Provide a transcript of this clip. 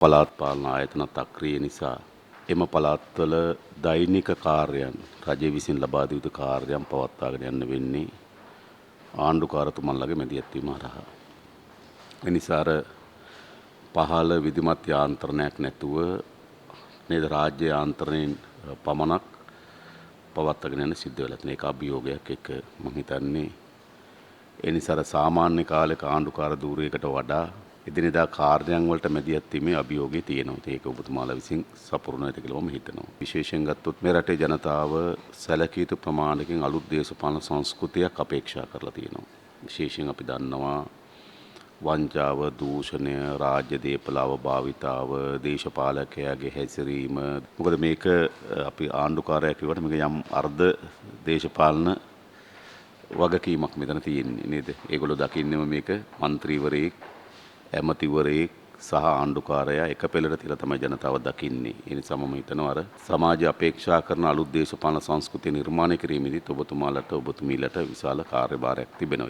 පළාත් පාලන ආයතනත් අක්‍රිය නිසා එම පළාත්වල දෛනික කාර්යයන් රජය විසින් ලබා දිය යුතු කාර්යයන් පවත්වාගෙන යන්න වෙන්නේ ආණ්ඩුකාරතුමන්ලගේ මැදිහත් වීම හරහා. එනිසා පහළ විධිමත් යාන්ත්‍රණයක් නැතුව නේද රාජ්‍ය යාන්ත්‍රණයෙන් පමණක් පවත්වාගෙන යන්න සිද්ධ වෙලා තියෙන එක අභියෝගයක් එක්ක මම හිතන්නේ ඒ නිසා සාමාන්‍ය කාලයක ආණ්ඩුකාර ධූරයකට වඩා එදිනෙදා කාර්යයන් වලට මැදිහත් වීමේ අභියෝගය තියෙනවා. ඒක ඔබතුමාලා විසින් සපුරන ඇති කියලා මම හිතනවා. විශේෂයෙන් ගත්තොත් මේ රටේ ජනතාව සැලකිය යුතු ප්‍රමාණයකින් අලුත් දේශපාලන සංස්කෘතියක් අපේක්ෂා කරලා තියෙනවා. විශේෂයෙන් අපි දන්නවා වංචාව, දූෂණය, රාජ්‍ය දේපලාව භාවිතාව, දේශපාලකයාගේ හැසිරීම. මොකද මේක අපි ආණ්ඩුකාරයා කියවට මේක යම් අර්ධ දේශපාලන වගකීමක් මෙතන තියෙන්නේ නේද? ඒගොල්ලෝ දකින්නේම මේක മന്ത്രിවරයෙක්, ඇමතිවරයෙක් සහ ආණ්ඩුකාරයා එක පෙළට තියලා තමයි ජනතාව දකින්නේ. ඒ නිසා මම හිතනවා අර සමාජය අපේක්ෂා කරන අලුත් දේශපාලන සංස්කෘතිය නිර්මාණය කිරීමේදීත් ඔබතුමාලට ඔබතුමීලට විශාල කාර්යභාරයක් තිබෙනවා.